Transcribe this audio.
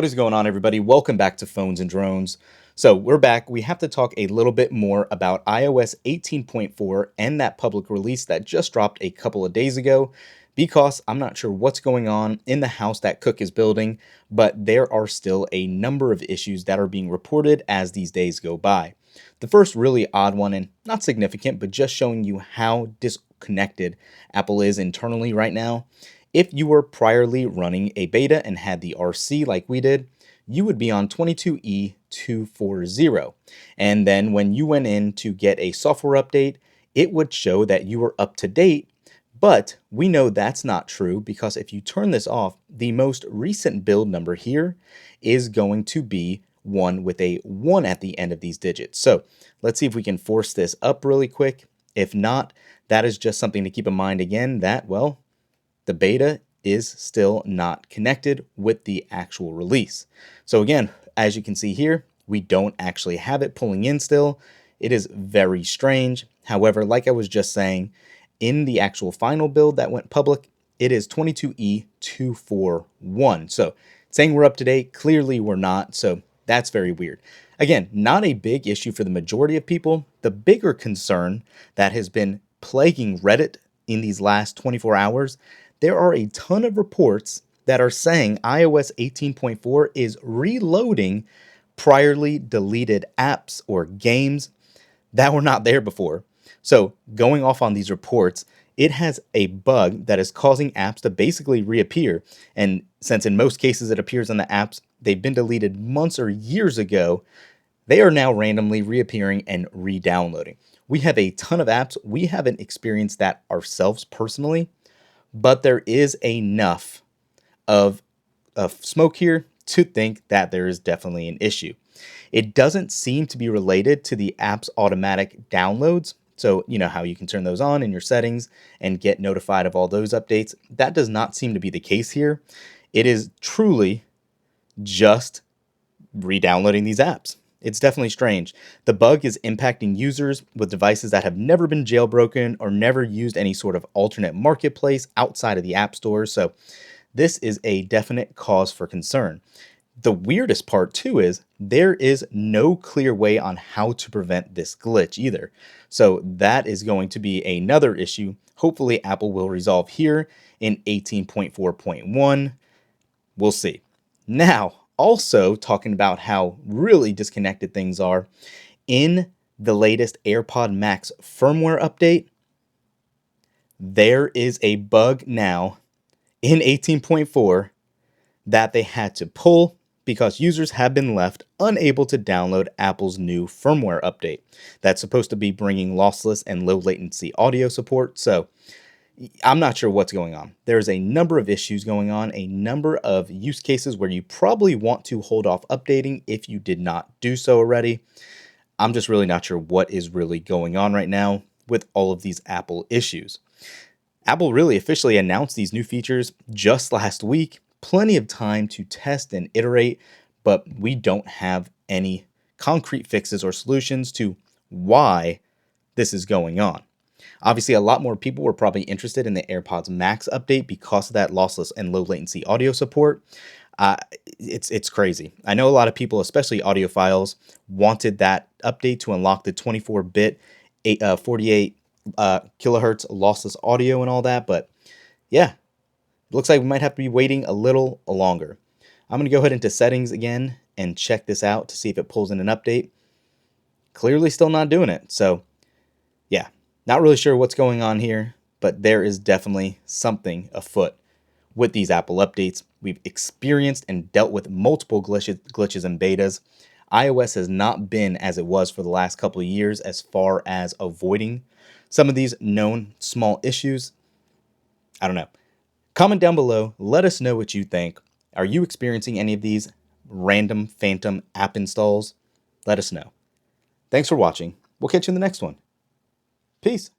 What is going on, everybody? Welcome back to Phones and Drones. So we're back. We have to talk a little bit more about iOS 18.4 and that public release that just dropped a couple of days ago, because I'm not sure what's going on in the house that Cook is building, but there are still a number of issues that are being reported as these days go by. The first really odd one, and not significant, but just showing you how disconnected Apple is internally right now. If you were priorly running a beta and had the RC like we did, you would be on 22E240. And then when you went in to get a software update, it would show that you were up to date. But we know that's not true, because if you turn this off, the most recent build number here is going to be one with a 1 at the end of these digits. So let's see if we can force this up really quick. If not, that is just something to keep in mind again, that, well, the beta is still not connected with the actual release. So again, as you can see here, we don't actually have it pulling in still. It is very strange. However, like I was just saying, in the actual final build that went public, it is 22E241. So saying we're up to date, clearly we're not. So that's very weird. Again, not a big issue for the majority of people. The bigger concern that has been plaguing Reddit in these last 24 hours, there are a ton of reports that are saying iOS 18.4 is reloading priorly deleted apps or games that were not there before. So going off on these reports, it has a bug that is causing apps to basically reappear. And since in most cases it appears on the apps they've been deleted months or years ago, they are now randomly reappearing and re-downloading. We have a ton of apps. We haven't experienced that ourselves personally, but there is enough of smoke here to think that there is definitely an issue. It doesn't seem to be related to the app's automatic downloads. So, you know how you can turn those on in your settings and get notified of all those updates. That does not seem to be the case here. It is truly just re-downloading these apps. It's definitely strange. The bug is impacting users with devices that have never been jailbroken or never used any sort of alternate marketplace outside of the app stores. So this is a definite cause for concern. The weirdest part too is there is no clear way on how to prevent this glitch either. So that is going to be another issue. Hopefully Apple will resolve here in 18.4.1. We'll see. Now, also talking about how really disconnected things are, in the latest AirPod Max firmware update, there is a bug now in 18.4 that they had to pull because users have been left unable to download Apple's new firmware update that's supposed to be bringing lossless and low latency audio support. So I'm not sure what's going on. There's a number of issues going on, a number of use cases where you probably want to hold off updating if you did not do so already. I'm just really not sure what is really going on right now with all of these Apple issues. Apple really officially announced these new features just last week. Plenty of time to test and iterate, but we don't have any concrete fixes or solutions to why this is going on. Obviously, a lot more people were probably interested in the AirPods Max update because of that lossless and low latency audio support. It's crazy. I know a lot of people, especially audiophiles, wanted that update to unlock the 24-bit, 48 kilohertz lossless audio and all that. But yeah, looks like we might have to be waiting a little longer. I'm going to go ahead into settings again and check this out to see if it pulls in an update. Clearly still not doing it. So yeah, not really sure what's going on here, but there is definitely something afoot with these Apple updates. We've experienced and dealt with multiple glitches and betas. iOS has not been as it was for the last couple of years as far as avoiding some of these known small issues. I don't know. Comment down below. Let us know what you think. Are you experiencing any of these random phantom app installs? Let us know. Thanks for watching. We'll catch you in the next one. Peace.